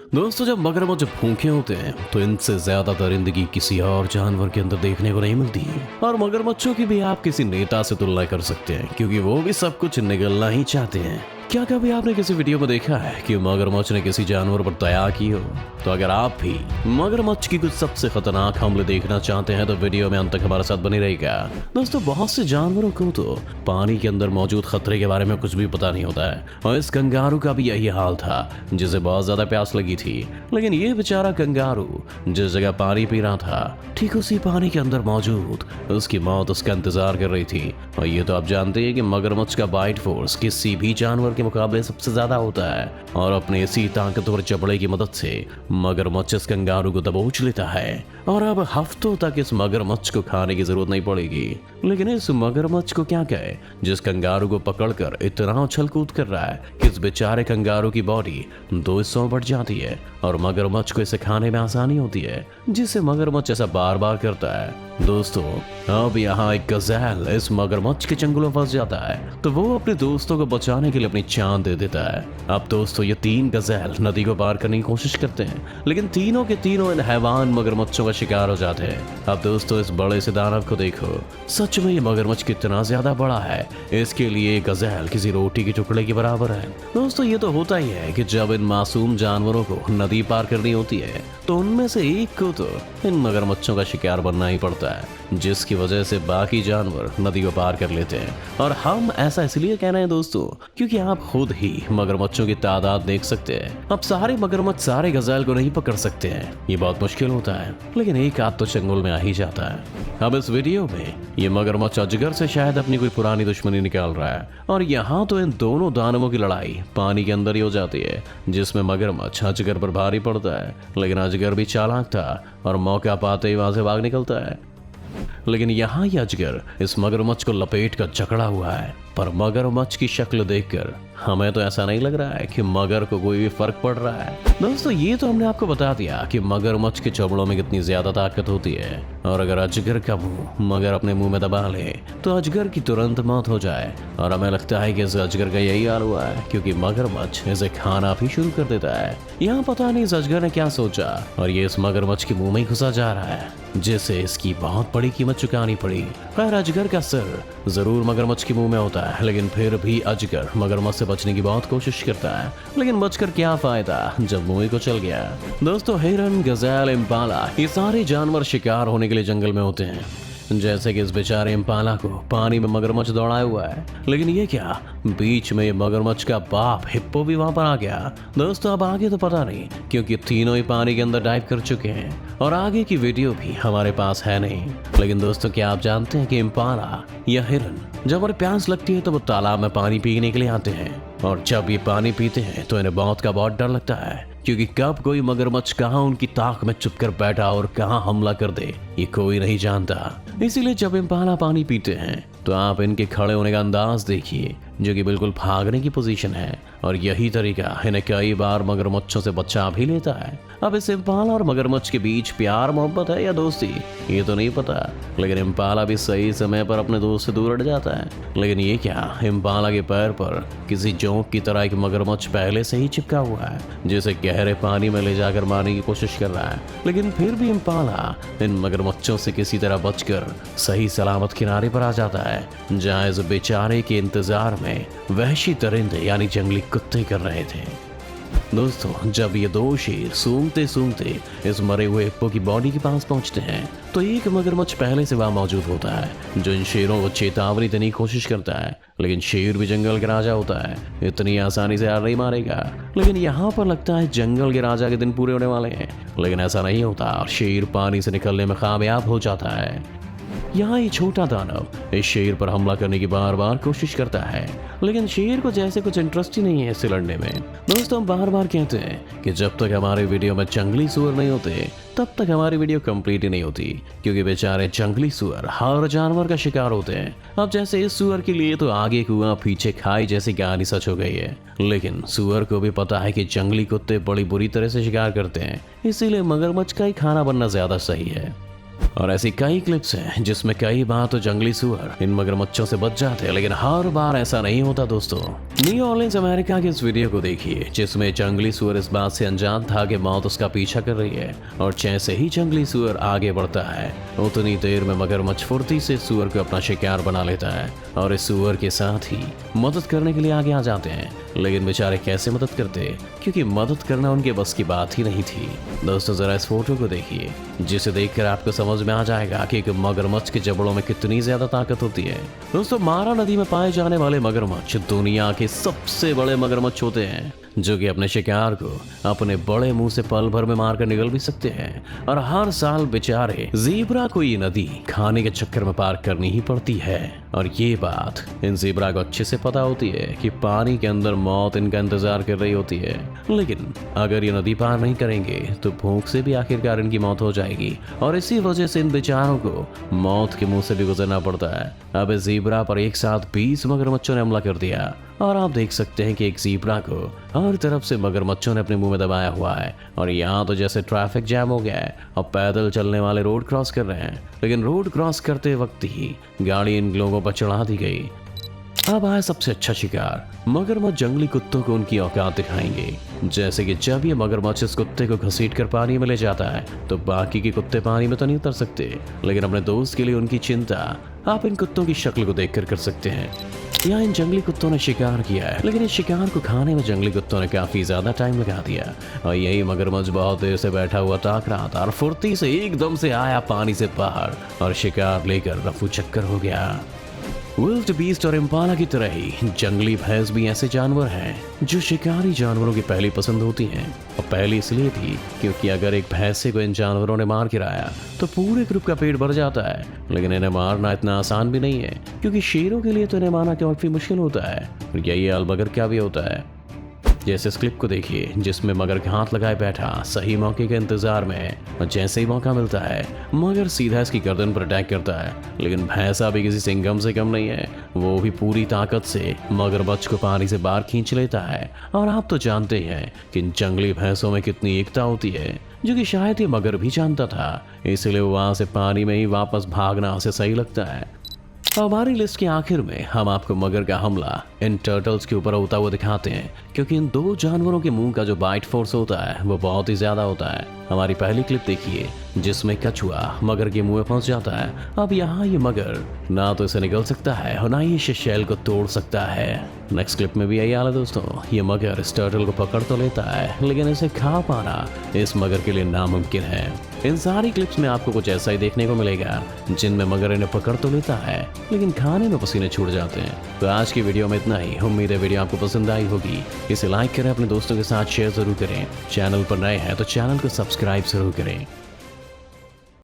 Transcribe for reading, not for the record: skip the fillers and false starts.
दोस्तों, जब मगरमच्छ भूखे होते हैं तो इनसे ज्यादा दरिंदगी किसी और जानवर के अंदर देखने को नहीं मिलती। और मगरमच्छों की भी आप किसी नेता से तुलना कर सकते हैं, क्योंकि वो भी सब कुछ निगलना ही चाहते हैं। क्या कभी आपने किसी वीडियो में देखा है कि मगरमच्छ ने किसी जानवर पर दया की हो? तो अगर आप भी मगरमच्छ की कुछ सबसे खतरनाक हमले देखना चाहते हैं तो वीडियो में अंत तक हमारे साथ बने रहेगा। दोस्तों, बहुत से जानवरों को तो पानी के अंदर मौजूद खतरे के बारे में कुछ भी पता नहीं होता है, और इस कंगारू का भी यही हाल था, जिसे बहुत ज्यादा प्यास लगी थी। लेकिन ये बेचारा कंगारू जिस जगह पानी पी रहा था, ठीक उसी पानी के अंदर मौजूद उसकी मौत उसका इंतजार कर रही थी। और ये तो आप जानते हैं कि मगरमच्छ का बाइट फोर्स किसी भी जानवर के मुकाबले सबसे ज्यादा होता है, और अपने इसी ताकतवर चपड़े की मदद से मगरमच्छ इस कंगारू को दबोच लेता है। और अब हफ्तों तक इस मगरमच्छ को खाने की जरूरत नहीं पड़ेगी। लेकिन इस मगरमच्छ को क्या कहे, जिस कंगारू को पकड़कर इतना उछल कूद कर रहा है कि इस बेचारे कंगारू की बॉडी 2 हिस्सों में बढ़ जाती है, और मगरमच्छ को इसे खाने में आसानी होती है, जिससे मगरमच्छ ऐसा बार बार करता है। दोस्तों, अब यहाँ एक गज़ेल इस मगरमच्छ के चंगुल में फंस जाता है, तो वो अपने दोस्तों को बचाने के लिए अपनी जान दे देता है। अब दोस्तों, ये 3 गज़ेल नदी को पार करने की कोशिश करते हैं, लेकिन तीनों के तीनों इन हैवान मगरमच्छों का शिकार हो जाते हैं। अब दोस्तों, इस बड़े से दानव को देखो, सच में ये मगरमच्छ कितना ज्यादा बड़ा है। इसके लिए गज़ेल किसी रोटी के टुकड़े के बराबर है। दोस्तों, ये तो होता ही है कि जब इन मासूम जानवरों को नदी पार करनी होती है तो उनमें से एक को तो इन मगरमच्छों का शिकार बनना ही पड़ता है, जिसकी वजह से बाकी जानवर नदी को पार कर लेते हैं। और हम ऐसा इसलिए कह रहे हैं दोस्तों, क्योंकि आप खुद ही मगरमच्छों की तादाद देख सकते हैं। अब सारे मगरमच्छ सारे गज़ेल को नहीं पकड़ सकते हैं, ये बहुत मुश्किल होता है, लेकिन एक आध तो चंगुल में आ ही जाता है। अब इस वीडियो में ये मगरमच्छ अजगर से शायद अपनी कोई पुरानी दुश्मनी निकाल रहा है, और यहाँ तो इन दोनों दानवों की लड़ाई पानी के अंदर ही हो जाती है, जिसमें मगरमच्छ अजगर पर भारी पड़ता है। लेकिन अजगर भी चालाक था और मौका पाते ही वहां से भाग निकलता है। लेकिन यहाँ ये अजगर इस मगरमच्छ को लपेट कर जकड़ा हुआ है, पर मगरमच्छ की शक्ल देखकर हमें तो ऐसा नहीं लग रहा है कि मगर को कोई भी फर्क पड़ रहा है। दोस्तों, ये तो हमने आपको बता दिया कि मगरमच्छ के चमड़ों में कितनी ज्यादा ताकत होती है, और अगर अजगर का मुंह मगर अपने मुंह में दबा ले तो अजगर की तुरंत मौत हो जाए। और हमें लगता है कि इस अजगर का यही हाल हुआ है, क्योंकि मगरमच्छ इसे खाना भी शुरू कर देता है। यहाँ पता नहीं इस अजगर ने क्या सोचा, और ये इस मगरमच्छ के मुंह में ही घुसा जा रहा है, जिससे इसकी बहुत बड़ी कीमत चुकानी पड़ी। खैर, अजगर का सिर जरूर मगरमच्छ के मुंह में होता है, लेकिन फिर भी अजगर मगरमच्छ से बचने की बहुत कोशिश करता है। लेकिन बचकर क्या फायदा जब मुंह को चल गया। दोस्तों, हिरन, गज़ेल, इम्पाला, ये सारे जानवर शिकार होने के लिए जंगल में होते हैं। जैसे कि इस बेचारे इम्पाला को पानी में मगरमच्छ दौड़ाया हुआ है, लेकिन ये क्या, बीच में मगरमच्छ का बाप हिप्पो भी वहां पर आ गया। दोस्तों, अब आगे तो पता नहीं, क्योंकि तीनों ही पानी के अंदर डाइव कर चुके हैं, और आगे की वीडियो भी हमारे पास है नहीं। लेकिन दोस्तों, क्या आप जानते हैं कि इम्पाला या हिरन जब उन्हें प्यास लगती है तो वो तालाब में पानी पीने के लिए आते हैं, और जब ये पानी पीते हैं तो इन्हें मौत का बहुत डर लगता है, क्योंकि कब कोई मगरमच्छ कहाँ उनकी ताक में चुपकर बैठा और कहाँ हमला कर दे, ये कोई नहीं जानता। इसीलिए जब इम्पाला पानी पीते हैं तो आप इनके खड़े होने का अंदाज देखिए, जो कि बिल्कुल भागने की पोजीशन है, और यही तरीका इन्हें कई बार मगरमच्छों से बचा भी लेता है। अब इस इम्पाला और मगरमच्छ के बीच प्यार मोहब्बत है या दोस्ती, ये तो नहीं पता, लेकिन इम्पाला भी सही समय पर अपने दोस्त से दूर हट जाता है। लेकिन ये क्या, इम्पाला के पैर पर किसी जोंक की तरह एक मगरमच्छ पहले से ही चिपका हुआ है, जिसे गहरे पानी में ले जाकर मारने की कोशिश कर रहा है। लेकिन फिर भी इम्पाला इन मगरमच्छों से किसी तरह बचकर सही सलामत किनारे पर आ जाता है, जहाँ इस बेचारे के इंतजार में वहशी दरिंदे यानी जंगली कुत्ते कर रहे थे। दोस्तों, जब ये 2 शेर सूंघते सूंघते इस मरे हुए हिप्पो की बॉडी के पास पहुंचते हैं तो एक मगरमच्छ पहले से वहां मौजूद होता है, जो इन शेरों को चेतावनी देने की कोशिश करता है। लेकिन शेर भी जंगल के राजा होता है, इतनी आसानी से हार नहीं मारेगा। लेकिन यहाँ पर लगता है जंगल के राजा के दिन पूरे होने वाले हैं, लेकिन ऐसा नहीं होता, और शेर पानी से निकलने में कामयाब हो जाता है। यहाँ ये छोटा दानव इस शेर पर हमला करने की बार बार कोशिश करता है, लेकिन शेर को जैसे कुछ इंटरेस्ट ही नहीं है इससे लड़ने में। दोस्तों, हम बार बार कहते हैं कि जब तक हमारे वीडियो में जंगली सुअर नहीं होते तब तक हमारी वीडियो कंप्लीट ही नहीं होती, क्योंकि बेचारे जंगली सुअर हर जानवर का शिकार होते हैं। अब जैसे इस सुअर के लिए तो आगे कुआं पीछे खाई जैसी कहानी सच हो गई है, लेकिन सुअर को भी पता है कि जंगली कुत्ते बड़ी बुरी तरह से शिकार करते हैं, इसीलिए मगरमच्छ का ही खाना बनना ज्यादा सही है। और ऐसी कई क्लिप्स हैं जिसमें कई बार तो जंगली सुअर इन मगरमच्छों से बच जाते हैं, लेकिन हर बार ऐसा नहीं होता दोस्तों। न्यू ऑरलिन्स अमेरिका के इस वीडियो को देखिए जिसमें जंगली सुअर इस बात से अनजान था कि मौत उसका पीछा कर रही है, और जैसे ही जंगली सुअर आगे बढ़ता है उतनी देर में मगरमच्छ फुर्ती से सुअर को अपना शिकार बना लेता है और इस सुअर के साथ ही मदद करने के लिए आगे आ जाते हैं। लेकिन बेचारे कैसे मदद करते, क्योंकि मदद करना उनके बस की बात ही नहीं थी। दोस्तों जरा इस फोटो को देखिए जिसे देखकर आपको समझ में आ जाएगा कि एक मगरमच्छ के जबड़ों में कितनी ज्यादा ताकत होती है। दोस्तों मारा नदी में पाए जाने वाले मगरमच्छ दुनिया के सबसे बड़े मगरमच्छ होते हैं, जो कि अपने शिकार को अपने बड़े मुंह से पल भर में मारकर निगल भी सकते हैं। और हर साल बेचारे ज़ेब्रा को ये नदी खाने के चक्कर में पार करनी ही पड़ती है, और ये बात इन ज़ेब्रा को अच्छे से पता होती है कि पानी के अंदर मौत इनका इंतजार कर रही होती है। लेकिन अगर ये नदी पार नहीं करेंगे तो भूख से भी आखिरकार इनकी मौत हो जाएगी, और इसी वजह से इन बेचारों को मौत के मुंह से भी गुजरना पड़ता है। अब इस ज़ेब्रा पर एक साथ 20 मगरमच्छों ने हमला कर दिया, और आप देख सकते हैं कि एक ज़ेब्रा को हर तरफ से मगरमच्छों ने अपने मुंह में दबाया हुआ है, और यहाँ तो जैसे ट्रैफिक जैम हो गया है और पैदल चलने वाले रोड क्रॉस कर रहे हैं, लेकिन रोड क्रॉस करते वक्त ही गाड़ी इन लोगों पर चढ़ा दी गई। अब आया सबसे अच्छा शिकार। मगरमच्छ जंगली कुत्तों को उनकी औकात दिखाएंगे। जैसे कि जब ये मगरमच्छ इस कुत्ते को घसीट कर पानी में ले जाता है तो बाकी के कुत्ते पानी में तो नहीं उतर सकते, लेकिन अपने दोस्त के लिए उनकी चिंता आप इन कुत्तों की शक्ल को देखकर कर सकते हैं। यहाँ इन जंगली कुत्तों ने शिकार किया है, लेकिन इस शिकार को खाने में जंगली कुत्तों ने काफी ज्यादा टाइम लगा दिया, और यही मगरमच्छ बहुत देर से बैठा हुआ ताक रहा था और फुर्ती से एकदम से आया पानी से बाहर और शिकार लेकर रफू चक्कर हो गया। विल्ड बीस्ट और इम्पाला की तरह ही जंगली भैंस भी ऐसे जानवर हैं जो शिकारी जानवरों की पहली पसंद होती हैं, और पहली इसलिए भी क्योंकि अगर एक भैंसे को इन जानवरों ने मार गिराया तो पूरे ग्रुप का पेट भर जाता है। लेकिन इन्हें मारना इतना आसान भी नहीं है, क्योंकि शेरों के लिए तो इन्हें मारना काफी मुश्किल होता है, और यही हाल मगर क्या भी होता है। जैसे इस क्लिप को देखिए जिसमें मगर के हाथ लगाए बैठा सही मौके के इंतजार में, और जैसे ही मौका मिलता है मगर सीधा इसकी गर्दन पर अटैक करता है। लेकिन भैंसा भी किसी सिंघम से कम नहीं है, वो भी पूरी ताकत से मगरमच्छ को पानी से बाहर खींच लेता है। और आप तो जानते हैं कि इन जंगली भैंसों में कितनी एकता होती है, जो कि शायद ये मगर भी जानता था, इसलिए वो वहां से पानी में ही वापस भागना उसे सही लगता है। हमारी लिस्ट के आखिर में हम आपको मगर का हमला इन टर्टल्स के ऊपर होता हुआ दिखाते हैं, क्योंकि इन दो जानवरों के मुंह का जो बाइट फोर्स होता है वो बहुत ही ज्यादा होता है। हमारी पहली क्लिप देखिए जिसमें कछुआ मगर के मुंह में फंस जाता है। अब यहाँ ये मगर ना तो इसे निकल सकता है और ना ही इस शेल को तोड़ सकता है। नेक्स्ट क्लिप में भी यही हाल है दोस्तों, ये मगर इस टर्टल को पकड़ तो लेता है, लेकिन इसे खा पाना इस मगर के लिए नामुमकिन है। इन सारी क्लिप्स में आपको कुछ ऐसा ही देखने को मिलेगा जिनमें मगर इन्हें पकड़ तो लेता है, लेकिन खाने में पसीने छूट जाते हैं। तो आज की वीडियो में इतना ही। उम्मीद है वीडियो आपको पसंद आई होगी। इसे लाइक करें, अपने दोस्तों के साथ शेयर जरूर करें। चैनल पर नए हैं तो चैनल को सब्सक्राइब जरूर करें।